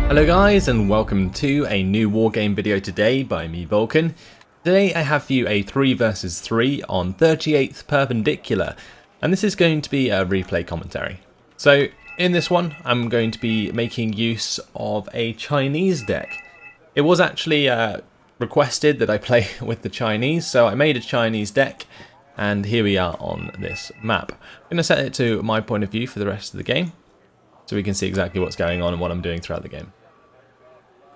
Hello guys, and welcome to a new Wargame video today by me, Vulcan. Today I have for you a 3 versus 3 on 38th Perpendicular, and this is going to be a replay commentary. So in this one I'm going to be making use of a Chinese deck. It was actually requested that I play with the Chinese, so I made a Chinese deck, and here we are on this map. I'm going to set it to my point of view for the rest of the game, so we can see exactly what's going on and what I'm doing throughout the game.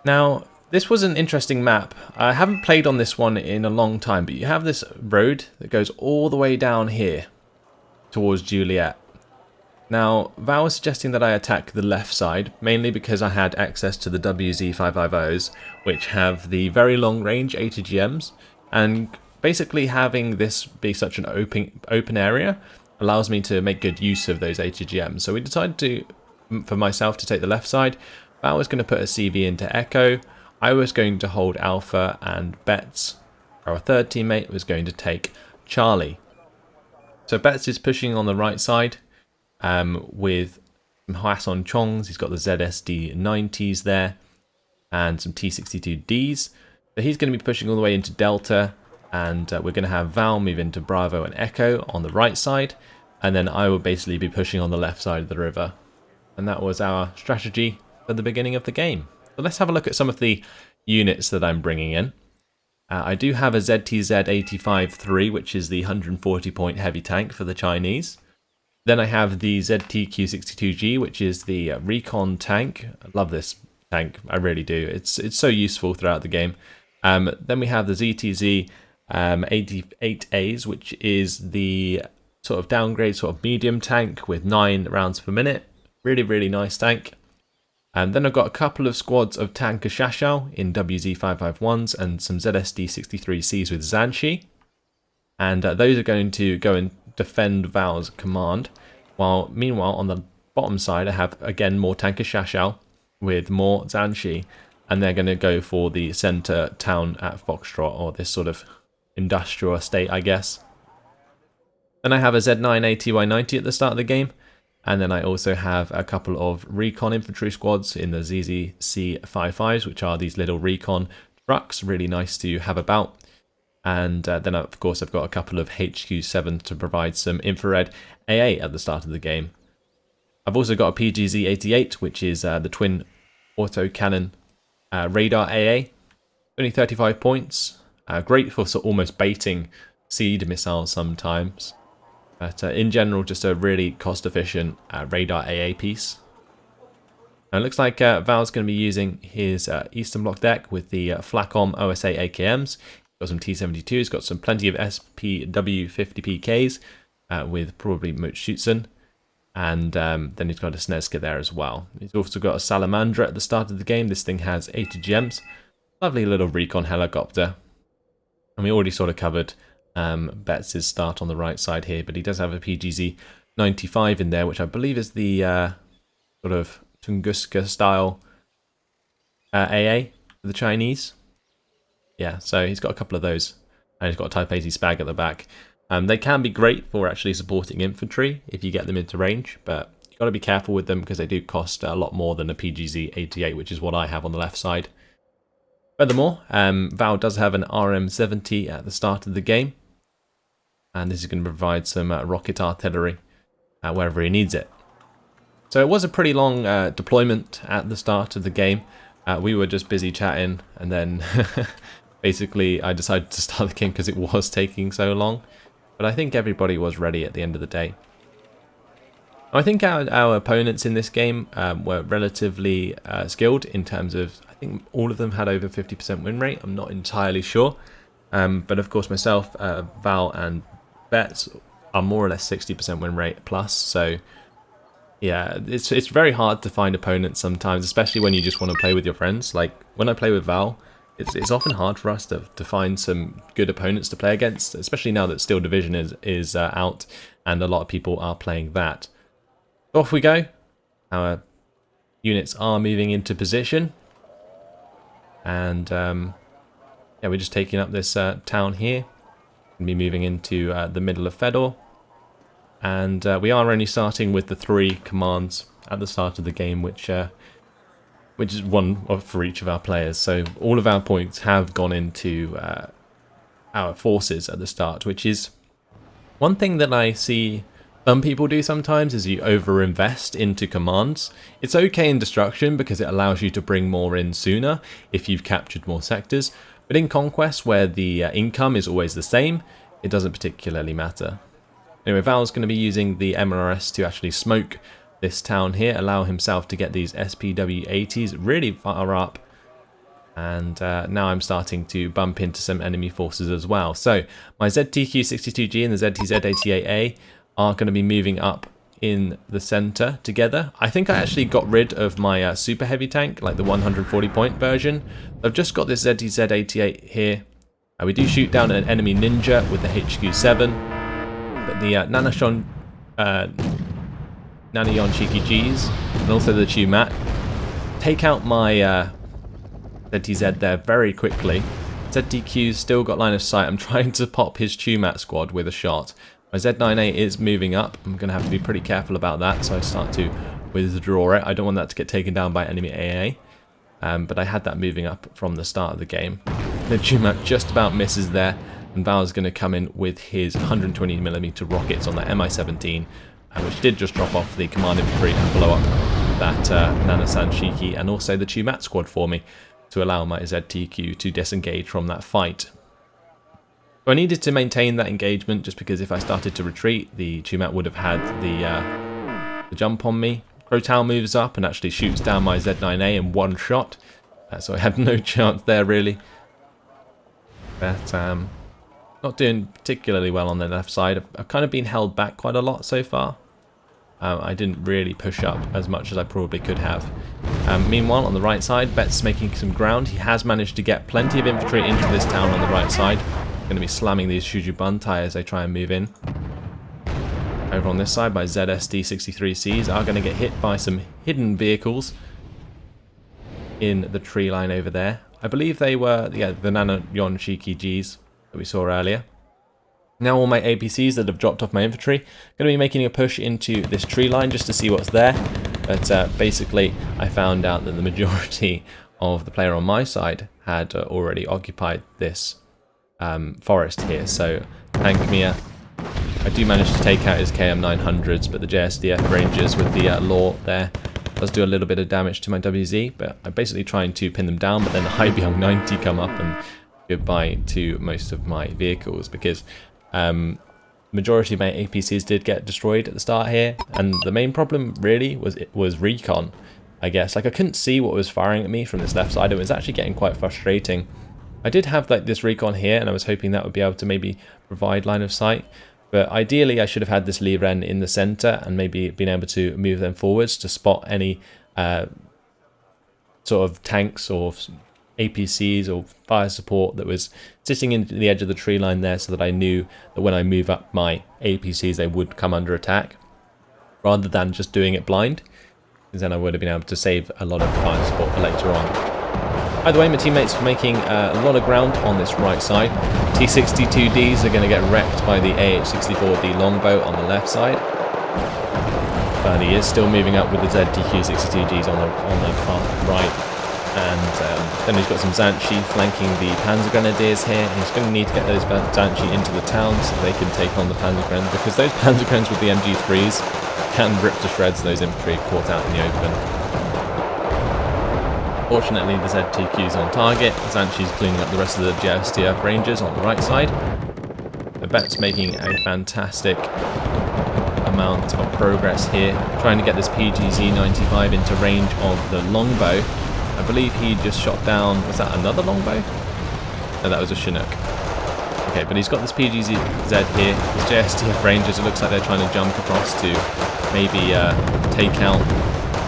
Now, this was an interesting map. I haven't played on this one in a long time, but you have this road that goes all the way down here towards Juliet. Now, Valh was suggesting that I attack the left side, mainly because I had access to the WZ550s, which have the very long range ATGMs, and basically having this be such an open area allows me to make good use of those ATGMs. So we decided for myself to take the left side. Valh was going to put a CV into Echo. I was going to hold Alpha, and Betts, our third teammate, was going to take Charlie. So Betts is pushing on the right side with some Hwason Chongs. He's got the ZSD 90s there and some T62Ds. So he's going to be pushing all the way into Delta, and we're going to have Valh move into Bravo and Echo on the right side, and then I will basically be pushing on the left side of the river. And that was our strategy at the beginning of the game. So let's have a look at some of the units that I'm bringing in. I do have a ZTZ-85-3, which is the 140 point heavy tank for the Chinese. Then I have the ZTQ-62G, which is the recon tank. I love this tank, I really do. It's so useful throughout the game. Then we have the ZTZ 88As, which is the sort of downgrade, sort of medium tank with 9 rounds per minute. Really nice tank. And then I've got a couple of squads of Tanker Shashao in WZ551s and some ZSD 63Cs with Zanshi. And those are going to go and defend Valh's command. While meanwhile on the bottom side I have again more Tanker Shashao with more Zanshi. And they're going to go for the center town at Foxtrot, or this sort of industrial estate, I guess. Then I have a Z9 ATY90 at the start of the game. And then I also have a couple of recon infantry squads in the ZZC55s, which are these little recon trucks, really nice to have about. And then of course I've got a couple of HQ7s to provide some infrared AA at the start of the game. I've also got a PGZ88, which is the twin autocannon radar AA, only 35 points, great for sort of almost baiting seed missiles sometimes. But in general, just a really cost-efficient radar AA piece. Now it looks like Valh's going to be using his Eastern Bloc deck with the Flacom OSA AKMs. He's got some T72s, got some plenty of SPW 50PKs with probably Mutschützen. And then he's got a Snezka there as well. He's also got a Salamandra at the start of the game. This thing has 80 gems. Lovely little recon helicopter. And we already sort of covered Betts' start on the right side here, but he does have a PGZ 95 in there, which I believe is the sort of Tunguska style AA for the Chinese. Yeah, so he's got a couple of those, and he's got a Type 80 Spag at the back. They can be great for actually supporting infantry if you get them into range, but you've got to be careful with them because they do cost a lot more than a PGZ 88, which is what I have on the left side. Furthermore, Valh does have an RM70 at the start of the game, and this is going to provide some rocket artillery wherever he needs it. So it was a pretty long deployment at the start of the game. We were just busy chatting, and then basically I decided to start the game because it was taking so long. But I think everybody was ready at the end of the day. I think our opponents in this game were relatively skilled in terms of, I think all of them had over 50% win rate. I'm not entirely sure. But of course myself, Valh and Betts are more or less 60% win rate plus. So yeah, it's very hard to find opponents sometimes, especially when you just want to play with your friends. Like when I play with Valh, it's often hard for us to find some good opponents to play against, especially now that Steel Division is out and a lot of people are playing that. Off we go. Our units are moving into position. And yeah, we're just taking up this town here. We'll be moving into the middle of Fedor. And we are only starting with the 3 commands at the start of the game, which which is one for each of our players. So all of our points have gone into our forces at the start, which is one thing that I see some people do sometimes, is you over-invest into commands. It's okay in destruction because it allows you to bring more in sooner if you've captured more sectors, but in conquest, where the income is always the same, it doesn't particularly matter. Anyway, Val's going to be using the MRS to actually smoke this town here, allow himself to get these SPW-80s really far up, and now I'm starting to bump into some enemy forces as well. So my ZTQ-62G and the ZTZ-88A are going to be moving up in the center together. I think I actually got rid of my super heavy tank, like the 140 point version. I've just got this ZTZ-88 here. We do shoot down an enemy ninja with the HQ-7, but the Nanayon Cheeky Gs and also the Chumat take out my ZTZ there very quickly. ZTQ's still got line of sight. I'm trying to pop his Chumat squad with a shot. My Z9A is moving up. I'm going to have to be pretty careful about that, so I start to withdraw it. I don't want that to get taken down by enemy AA, but I had that moving up from the start of the game. The Chumat just about misses there, and Val's going to come in with his 120mm rockets on the Mi-17, which did just drop off the command infantry and blow up that Nanasan Shiki and also the Chumat squad for me to allow my ZTQ to disengage from that fight. So I needed to maintain that engagement just because if I started to retreat, the Chumat would have had the jump on me. Crotale moves up and actually shoots down my Z9A in one shot, so I had no chance there really. But not doing particularly well on the left side. I've kind of been held back quite a lot so far. I didn't really push up as much as I probably could have. Meanwhile, on the right side, Bet's making some ground. He has managed to get plenty of infantry into this town on the right side. Going to be slamming these Shuju Bantai as they try and move in. Over on this side, my ZSD-63Cs are going to get hit by some hidden vehicles in the tree line over there. I believe they were, the Nanayon Shiki Gs that we saw earlier. Now all my APCs that have dropped off my infantry are going to be making a push into this tree line just to see what's there. But basically, I found out that the majority of the player on my side had already occupied this forest here. So Tankmere, I do manage to take out his KM900s, but the JSDF Rangers with the law there does do a little bit of damage to my WZ, but I'm basically trying to pin them down, but then the Hybiong 90 come up and goodbye to most of my vehicles, because majority of my APCs did get destroyed at the start here, and the main problem really was recon, I guess. Like, I couldn't see what was firing at me from this left side. It was actually getting quite frustrating. I did have like this recon here, and I was hoping that would be able to maybe provide line of sight. But ideally, I should have had this Liren in the center and maybe been able to move them forwards to spot any sort of tanks or APCs or fire support that was sitting in the edge of the tree line there, so that I knew that when I move up my APCs, they would come under attack, rather than just doing it blind, because then I would have been able to save a lot of fire support for later on. Either way, my teammates are making a lot of ground on this right side. T-62Ds are going to get wrecked by the AH-64D longbow on the left side. But he is still moving up with the ZTQ-62Gs on the far right. And then he's got some Zanchi flanking the Panzer Grenadiers here. And he's going to need to get those Zanchi into the town so they can take on the Panzer Grenadiers, because those Panzer Grenadiers with the MG3s can rip to shreds those infantry caught out in the open. Fortunately, the ZTQ's on target. Zanchi's cleaning up the rest of the JSDF Rangers on the right side. The Bet's making a fantastic amount of progress here, trying to get this PGZ-95 into range of the longbow. I believe he just shot down, was that another longbow? No, that was a Chinook. Okay, but he's got this PGZ here. His JSDF Rangers, it looks like they're trying to jump across to maybe take out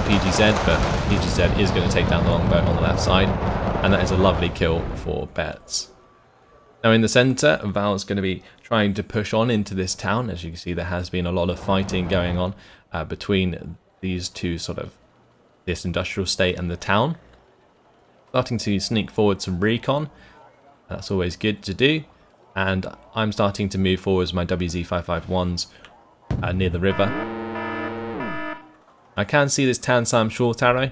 PGZ, but PGZ is going to take down the longbow on the left side, and that is a lovely kill for Bets. Now in the centre, Val's going to be trying to push on into this town. As you can see, there has been a lot of fighting going on between these two, sort of this industrial state and the town. Starting to sneak forward some recon, that's always good to do, and I'm starting to move forwards my WZ-551s near the river. I can see this Tansam short arrow,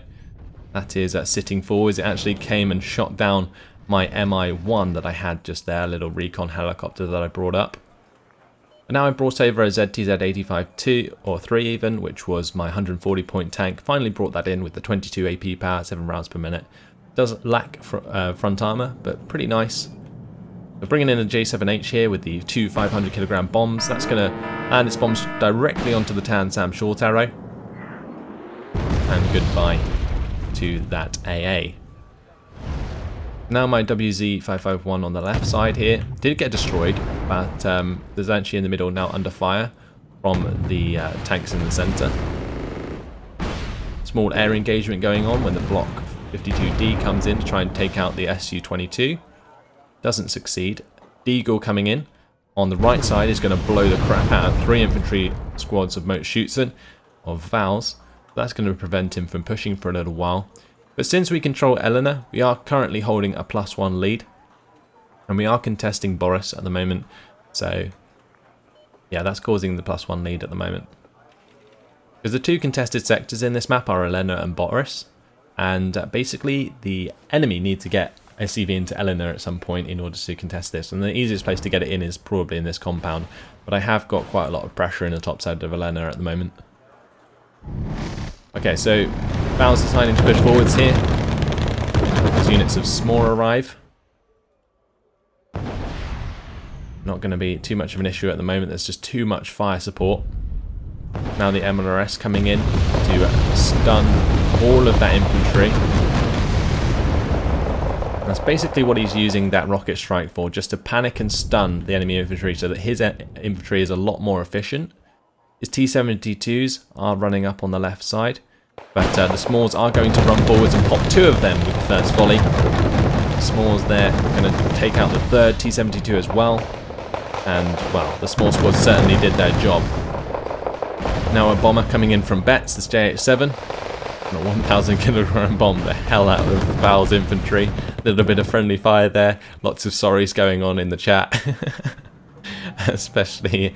That is sitting forwards. It actually came and shot down my MI1 that I had just there, a little recon helicopter that I brought up. And now I brought over a ZTZ-85-2 or 3 even, which was my 140 point tank. Finally brought that in with the 22 AP power, 7 rounds per minute. Does lack front armor, but pretty nice. We're bringing in a J7H here with the 2 500 kilogram bombs. That's going to land its bombs directly onto the Tan Sam short arrow. And goodbye to that AA. Now my WZ-551 on the left side here did get destroyed, but there's actually in the middle now under fire from the tanks in the centre. Small air engagement going on when the Block 52D comes in to try and take out the Su-22. Doesn't succeed. Deagle coming in on the right side is going to blow the crap out of 3 infantry squads of Mote of Valh's. That's going to prevent him from pushing for a little while. But since we control Eleanor, we are currently holding a +1 lead. And we are contesting Boris at the moment. So, yeah, that's causing the +1 lead at the moment. Because the 2 contested sectors in this map are Eleanor and Boris. And basically, the enemy need to get a CV into Eleanor at some point in order to contest this. And the easiest place to get it in is probably in this compound. But I have got quite a lot of pressure in the top side of Eleanor at the moment. Okay, so Valh's deciding to push forwards here. As units of S'more arrive. Not going to be too much of an issue at the moment. There's just too much fire support. Now the MLRS coming in to stun all of that infantry. That's basically what he's using that rocket strike for, just to panic and stun the enemy infantry so that his infantry is a lot more efficient. His T-72s are running up on the left side, but the S'mores are going to run forwards and pop 2 of them with the first volley. S'mores there going to take out the 3rd T-72 as well, and well, the S'more squad certainly did their job. Now a bomber coming in from Betts, this J87, and a 1,000 kilogram bomb the hell out of Valh's infantry. A little bit of friendly fire there, lots of sorries going on in the chat, especially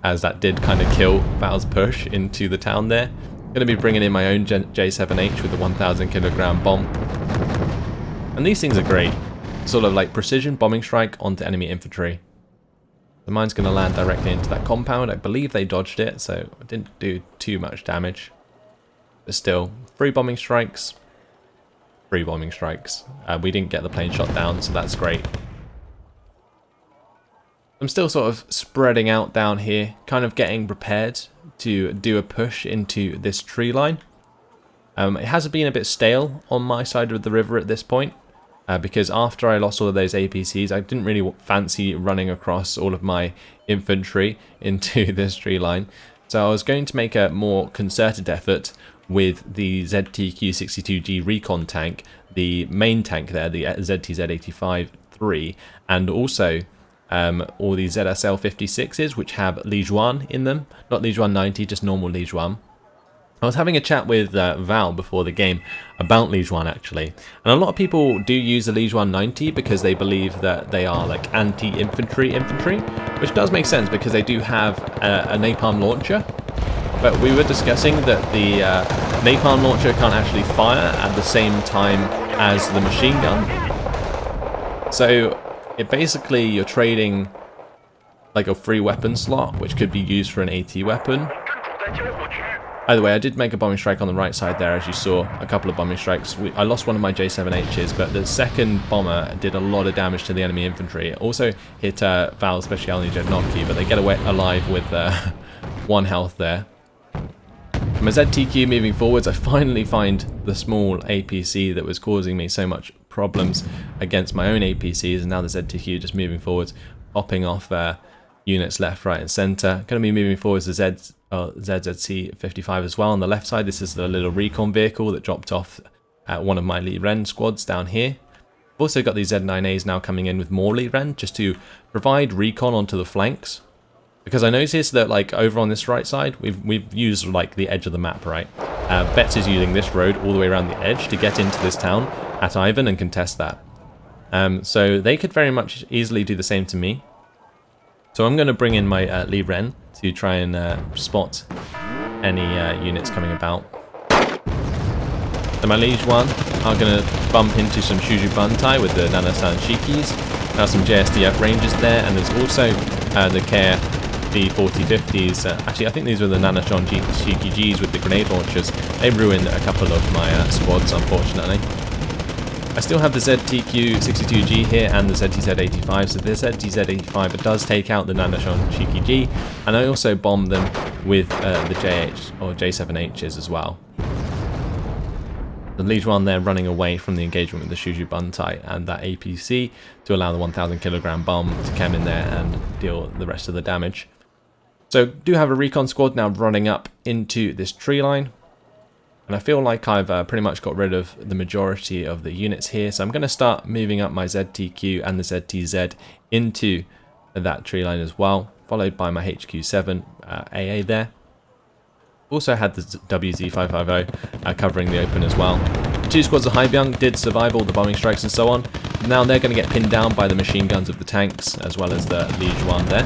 as that did kind of kill Valh's push into the town there. Going to be bringing in my own J7H with the 1,000 kilogram bomb. And these things are great. Sort of like precision bombing strike onto enemy infantry. The mine's going to land directly into that compound. I believe they dodged it, so it didn't do too much damage. But still, 3 bombing strikes. 3 bombing strikes. We didn't get the plane shot down, so that's great. I'm still sort of spreading out down here, kind of getting prepared to do a push into this tree line. It has been a bit stale on my side of the river at this point, because after I lost all of those APCs, I didn't really fancy running across all of my infantry into this tree line. So I was going to make a more concerted effort with the ZTQ-62G recon tank, the main tank there, the ZTZ-85-3, and also all these ZSL-56s, which have Lijuan in them. Not Lijuan 90, just normal Lijuan. I was having a chat with Valh before the game about Lijuan actually, and a lot of people do use the Lijuan 90 because they believe that they are like anti-infantry, which does make sense because they do have a napalm launcher. But we were discussing that the napalm launcher can't actually fire at the same time as the machine gun. So it basically, you're trading like a free weapon slot, which could be used for an AT weapon. Either way, I did make a bombing strike on the right side there, as you saw, a couple of bombing strikes. I lost one of my J7Hs, but the second bomber did a lot of damage to the enemy infantry. It also hit Valh Specialny Jednotki, but they get away alive with 1 health there. From a ZTQ moving forwards, I finally find the small APC that was causing me so much problems against my own APCs, and now the ZTQ just moving forwards, popping off units left, right and centre. Going to be moving forwards the ZZC-55 as well on the left side. This is the little recon vehicle that dropped off at one of my Lee Ren squads down here. I've also got these Z9As now coming in with more Lee Ren just to provide recon onto the flanks. Because I noticed that like over on this right side, we've used like the edge of the map, right? Betts is using this road all the way around the edge to get into this town at Ivan and contest that. So they could very much easily do the same to me. So I'm going to bring in my Lee Ren to try and spot any units coming about. So my Liege 1 are going to bump into some Shuju Bantai with the Nanasan Shikis. Now some JSDF Rangers there, and there's also the KF 4050s. Actually, I think these were the Nanashon Shiki Gs with the grenade launchers. They ruined a couple of my squads, unfortunately. I still have the ZTQ62G here and the ZTZ85, so the ZTZ85 it does take out the Nanashon Shiki G, and I also bomb them with the JH or J7Hs as well. The Liege 1 there running away from the engagement with the Shuju Bantai and that APC to allow the 1000 kilogram bomb to come in there and deal the rest of the damage. So do have a recon squad now running up into this tree line. And I feel like I've pretty much got rid of the majority of the units here. So I'm going to start moving up my ZTQ and the ZTZ into that tree line as well, followed by my HQ7 AA there. Also had the WZ550 covering the open as well. The two squads of Haibyung did survive all the bombing strikes and so on. Now they're going to get pinned down by the machine guns of the tanks as well as the Liege 1 there.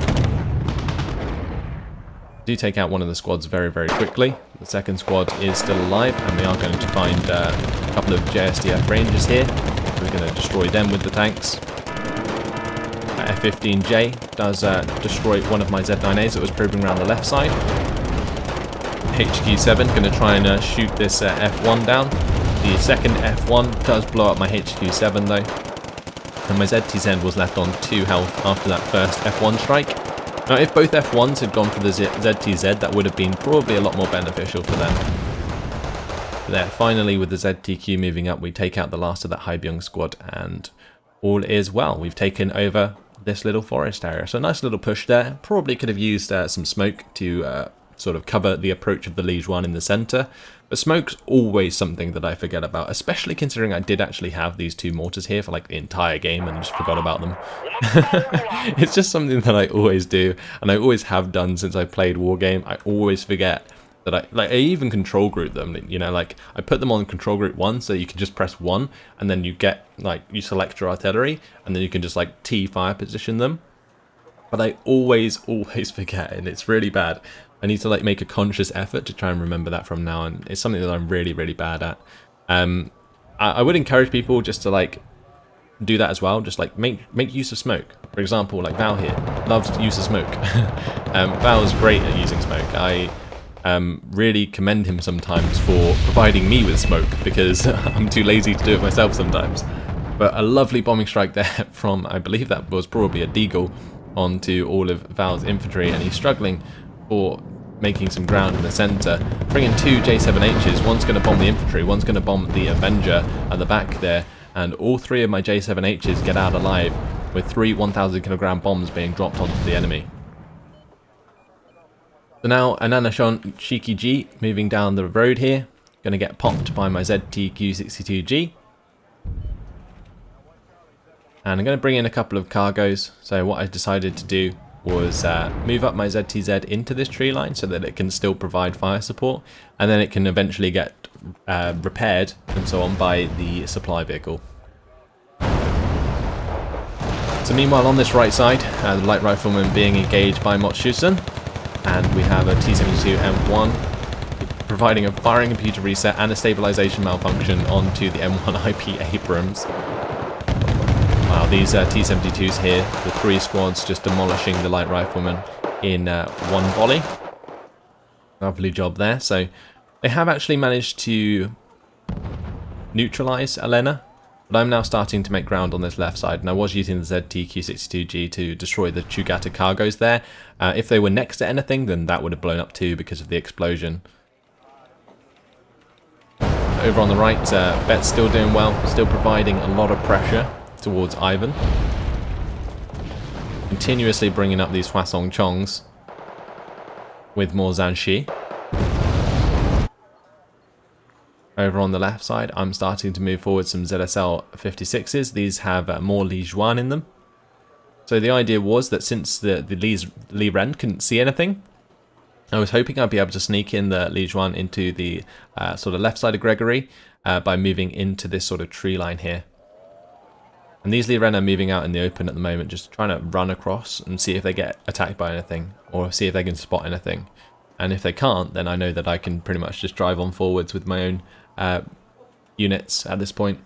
Do take out one of the squads very, very quickly. The second squad is still alive, and we are going to find a couple of JSDF Rangers here. We're going to destroy them with the tanks. F-15J does destroy one of my Z9As that was probing around the left side. HQ7 going to try and shoot this F1 down. The second F1 does blow up my HQ7 though, and my ZTZ was left on 2 health after that first F1 strike. Now, if both F1s had gone for the ZTZ, that would have been probably a lot more beneficial for them. There, finally, with the ZTQ moving up, we take out the last of that Haibyung squad, and all is well. We've taken over this little forest area. So a nice little push there. Probably could have used some smoke to sort of cover the approach of the Liege 1 in the centre. But smoke's always something that I forget about, especially considering I did actually have these 2 mortars here for like the entire game and just forgot about them. It's just something that I always do, and I always have done since I played Wargame. I always forget that I even control group them, you know, like I put them on control group 1 so you can just press 1 and then you get like you select your artillery and then you can just like T fire position them. But I always forget, and it's really bad. I need to like make a conscious effort to try and remember that from now on. It's something that I'm really, really bad at. I would encourage people just to like do that as well. Just like make use of smoke. For example, like Valh here loves to use of smoke. Valh's great at using smoke. I really commend him sometimes for providing me with smoke because I'm too lazy to do it myself sometimes. But a lovely bombing strike there from, I believe that was probably a Deagle, onto all of Valh's infantry, and he's struggling for making some ground in the centre. Bringing 2 J7Hs, one's going to bomb the infantry, one's going to bomb the Avenger at the back there, and all 3 of my J7Hs get out alive with 3 1000 kilogram bombs being dropped onto the enemy. So now a Nanashon Shiki G moving down the road here, going to get popped by my ZTQ62G. And I'm going to bring in a couple of cargoes. So what I decided to do was move up my ZTZ into this tree line so that it can still provide fire support, and then it can eventually get repaired and so on by the supply vehicle. So meanwhile on this right side, the light rifleman being engaged by Motsusen, and we have a T-72 M1 providing a firing computer reset and a stabilization malfunction onto the M1 IP Abrams. Wow, these T-72s here, the 3 squads just demolishing the light rifleman in one volley. Lovely job there. So they have actually managed to neutralize Elena, but I'm now starting to make ground on this left side, and I was using the ZTQ62G to destroy the Chugata cargoes there. If they were next to anything, then that would have blown up too because of the explosion. Over on the right, Bet's still doing well, still providing a lot of pressure towards Ivan. Continuously bringing up these Hwasong Chongs with more Zanshi. Over on the left side, I'm starting to move forward some ZSL 56s. These have more Liege 1 in them. So the idea was that since the Li Ren couldn't see anything, I was hoping I'd be able to sneak in the Liege 1 into the sort of left side of Gregory by moving into this sort of tree line here. And these Li Ren are moving out in the open at the moment, just trying to run across and see if they get attacked by anything, or see if they can spot anything. And if they can't, then I know that I can pretty much just drive on forwards with my own units at this point.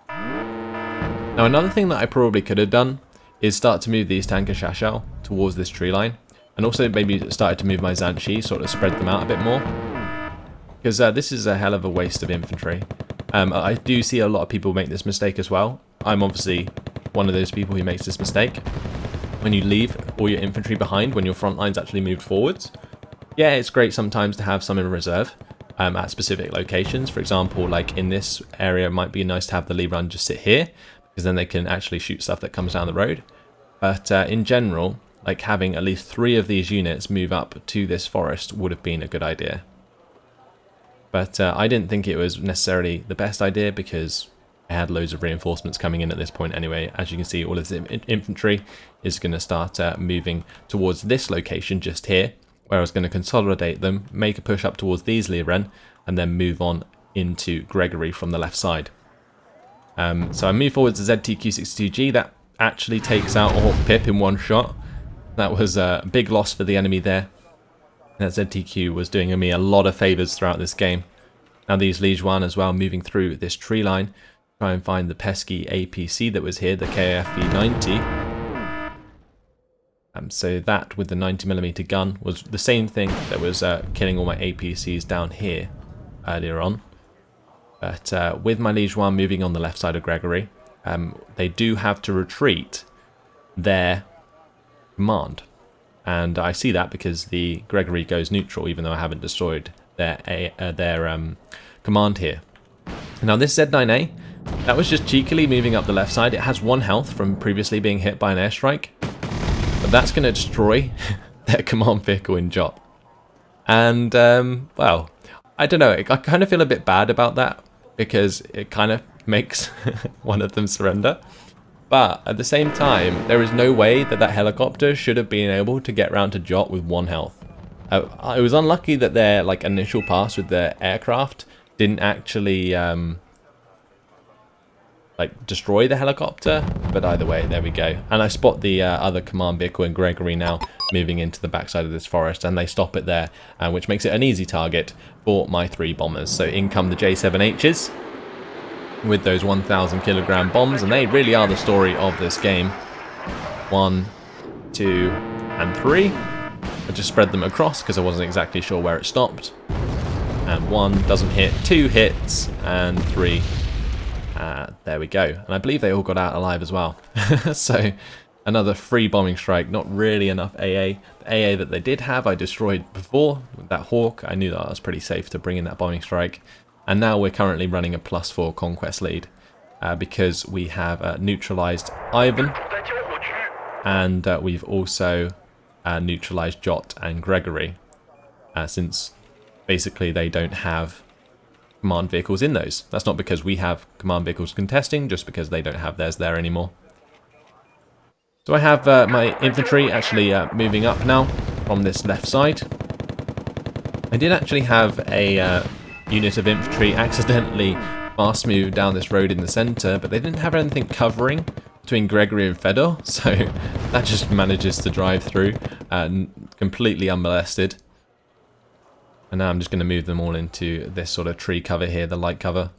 Now another thing that I probably could have done is start to move these tanker Shashal towards this tree line, and also maybe started to move my Zanshi, sort of spread them out a bit more, because this is a hell of a waste of infantry. I do see a lot of people make this mistake as well. I'm obviously one of those people who makes this mistake. When you leave all your infantry behind when your front line's actually moved forwards, yeah, it's great sometimes to have some in reserve at specific locations. For example, like in this area, it might be nice to have the lead run just sit here, because then they can actually shoot stuff that comes down the road. But in general, like having at least 3 of these units move up to this forest would have been a good idea. But I didn't think it was necessarily the best idea, because I had loads of reinforcements coming in at this point anyway. As you can see, all of this infantry is going to start moving towards this location just here, where I was going to consolidate them, make a push up towards these Liren, and then move on into Gregory from the left side. So I move forward to ZTQ62G. That actually takes out Orc Pip in one shot. That was a big loss for the enemy there. That ZTQ was doing me a lot of favours throughout this game. Now these Liege 1 as well, moving through this tree line, try and find the pesky APC that was here, the KFV-90. So that with the 90mm gun was the same thing that was killing all my APCs down here earlier on. But with my Liege 1 moving on the left side of Gregory, they do have to retreat their command. And I see that because the Gregory goes neutral, even though I haven't destroyed their command here. Now this Z9A, that was just cheekily moving up the left side. It has 1 health from previously being hit by an airstrike, but that's going to destroy their command vehicle in Jot. And, well, I don't know, I kind of feel a bit bad about that, because it kind of makes one of them surrender. But at the same time, there is no way that that helicopter should have been able to get round to Jot with 1 health. It was unlucky that their initial pass with their aircraft didn't actually destroy the helicopter, but either way, there we go. And I spot the other command vehicle in Gregory now moving into the backside of this forest, and they stop it there, which makes it an easy target for my 3 bombers. So in come the J7Hs with those 1,000 kilogram bombs, and they really are the story of this game. 1, 2, and 3. I just spread them across because I wasn't exactly sure where it stopped. And 1 doesn't hit, 2 hits, and 3. There we go. And I believe they all got out alive as well. So another free bombing strike, not really enough AA. The AA that they did have I destroyed before with that Hawk. I knew that I was pretty safe to bring in that bombing strike. And now we're currently running a +4 conquest lead because we have neutralized Ivan, and we've also neutralized Jot and Gregory, since basically they don't have command vehicles in those. That's not because we have command vehicles contesting, just because they don't have theirs there anymore. So I have my infantry actually moving up now from this left side. I did actually have a unit of infantry accidentally fast move down this road in the center, but they didn't have anything covering between Gregory and Fedor, so that just manages to drive through completely unmolested. And now I'm just going to move them all into this sort of tree cover here, the light cover.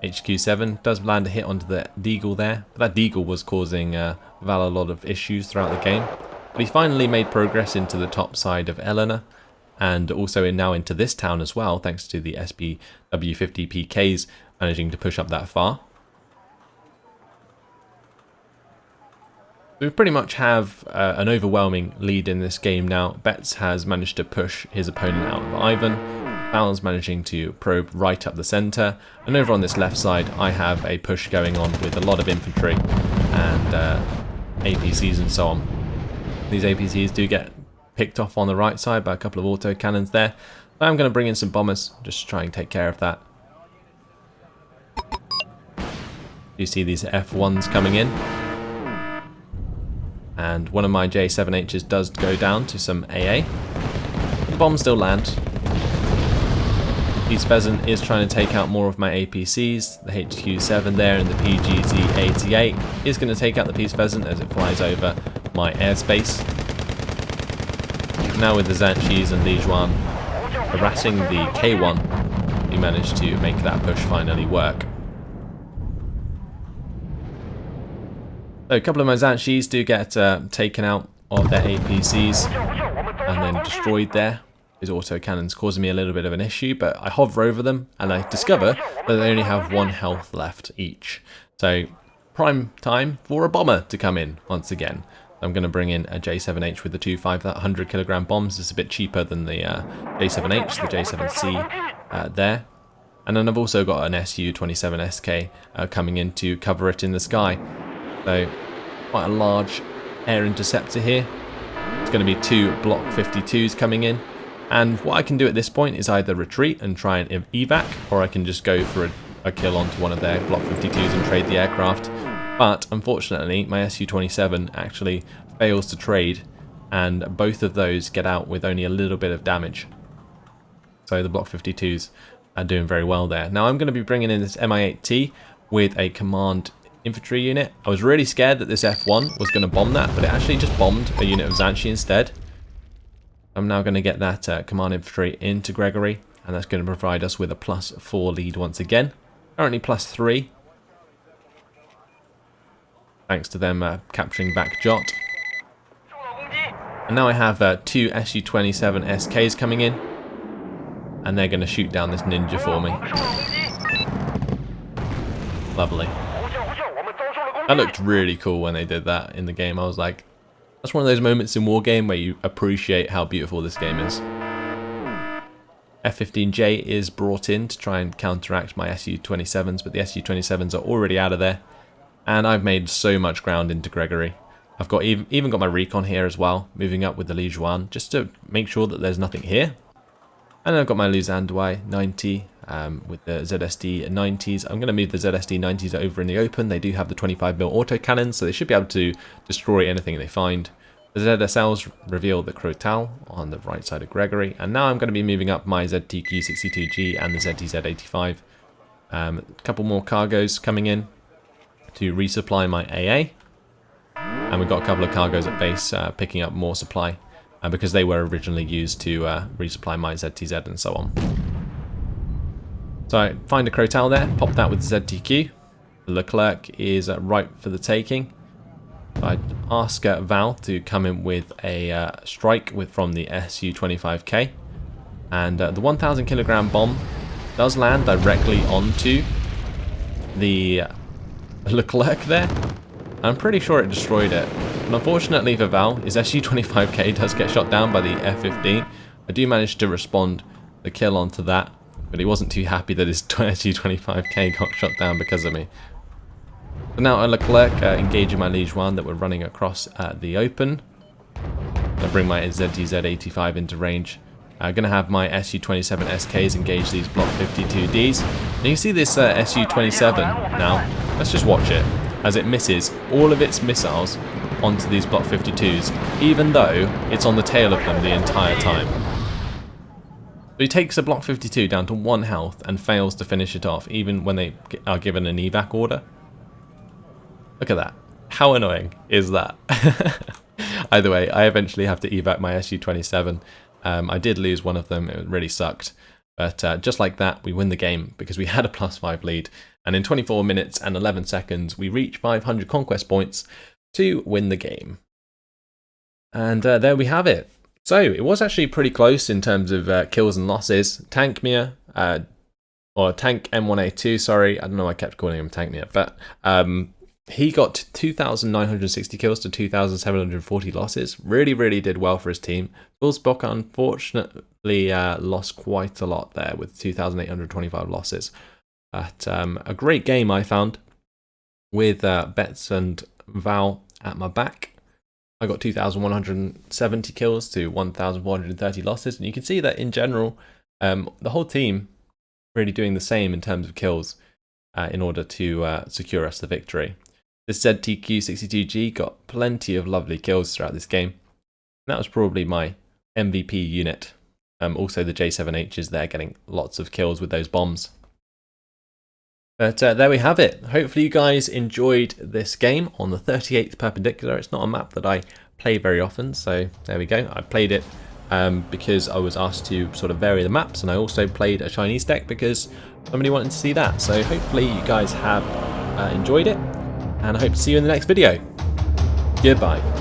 HQ7 does land a hit onto the Deagle there, but that Deagle was causing Valh a lot of issues throughout the game. But he finally made progress into the top side of Eleanor, and also now into this town as well, thanks to the SPW50 PKs managing to push up that far. We pretty much have an overwhelming lead in this game now. Betts has managed to push his opponent out of Ivan. Valh's managing to probe right up the centre. And over on this left side, I have a push going on with a lot of infantry and APCs and so on. These APCs do get picked off on the right side by a couple of auto cannons there. I'm going to bring in some bombers just to try and take care of that. You see these F1s coming in. And one of my J7Hs does go down to some AA. The bombs still land. Peace Pheasant is trying to take out more of my APCs. The HQ7 there and the PGZ-88 is going to take out the Peace Pheasant as it flies over my airspace. Now with the Zanchis and Lijuan harassing the K1 we managed to make that push finally work. So a couple of my Zanshis do get taken out of their APCs and then destroyed there. His autocannons causing me a little bit of an issue, but I hover over them and I discover that they only have 1 health left each. So prime time for a bomber to come in once again. I'm going to bring in a J7H with the two 500 kilogram bombs. It's a bit cheaper than the J7H, the J7C there. And then I've also got an Su-27SK coming in to cover it in the sky. So quite a large air interceptor here. It's going to be 2 Block 52s coming in. And what I can do at this point is either retreat and try and evac, or I can just go for a kill onto one of their Block 52s and trade the aircraft. But unfortunately, my Su-27 actually fails to trade, and both of those get out with only a little bit of damage. So the Block 52s are doing very well there. Now I'm going to be bringing in this Mi-8T with a command infantry unit. I was really scared that this F1 was going to bomb that, but it actually just bombed a unit of Zanshi instead. I'm now going to get that command infantry into Gregory, and that's going to provide us with a +4 lead once again. Currently +3. Thanks to them capturing back Jot. And now I have 2 Su-27 SKs coming in, and they're going to shoot down this ninja for me. Lovely. That looked really cool when they did that in the game. I was like, that's one of those moments in Wargame where you appreciate how beautiful this game is. F-15J is brought in to try and counteract my Su-27s, but the Su-27s are already out of there. And I've made so much ground into Gregory. I've got even got my recon here as well, moving up with the Lijuan, just to make sure that there's nothing here. And I've got my Luzandwai 90 with the ZSD 90s. I'm going to move the ZSD 90s over in the open. They do have the 25mm autocannons, so they should be able to destroy anything they find. The ZSLs reveal the Crotal on the right side of Gregory. And now I'm going to be moving up my ZTQ-62G and the ZTZ-85. A couple more cargoes coming in to resupply my AA. And we've got a couple of cargoes at base picking up more supply because they were originally used to resupply my ZTZ and so on. So I find a Crotal there, pop that with the ZTQ. Leclerc is ripe for the taking. I ask Valh to come in with a strike from the Su-25K. And the 1,000 kilogram bomb does land directly onto the Leclerc there. I'm pretty sure it destroyed it. And unfortunately for Valh, his Su-25K does get shot down by the F-15. I do manage to respond the kill onto that, but he wasn't too happy that his Su-25K got shot down because of me. So now Leclerc engaging my Lijuan that we're running across the open. I bring my ZTZ-85 into range. I'm going to have my Su-27 SKs engage these Block 52Ds. Now you see this Su-27 now. Let's just watch it as it misses all of its missiles onto these Block 52s, even though it's on the tail of them the entire time. So he takes a Block 52 down to 1 health and fails to finish it off, even when they are given an evac order. Look at that. How annoying is that? Either way, I eventually have to evac my Su-27. I did lose one of them. It really sucked. But just like that, we win the game because we had a +5 lead. And in 24 minutes and 11 seconds, we reach 500 conquest points to win the game. And there we have it. So it was actually pretty close in terms of kills and losses. Tankmere, or Tank M1A2, sorry. I don't know why I kept calling him Tankmere. But he got 2,960 kills to 2,740 losses. Really, really did well for his team. Fullscreen unfortunately lost quite a lot there with 2,825 losses. But a great game I found with Betts and Valh at my back. I got 2,170 kills to 1,430 losses. And you can see that in general, the whole team really doing the same in terms of kills in order to secure us the victory. This ZTQ-62G got plenty of lovely kills throughout this game. And that was probably my MVP unit. Also the J7H is there getting lots of kills with those bombs. But there we have it. Hopefully you guys enjoyed this game on the 38th perpendicular. It's not a map that I play very often, so there we go. I played it because I was asked to sort of vary the maps, and I also played a Chinese deck because somebody wanted to see that. So hopefully you guys have enjoyed it, and I hope to see you in the next video. Goodbye.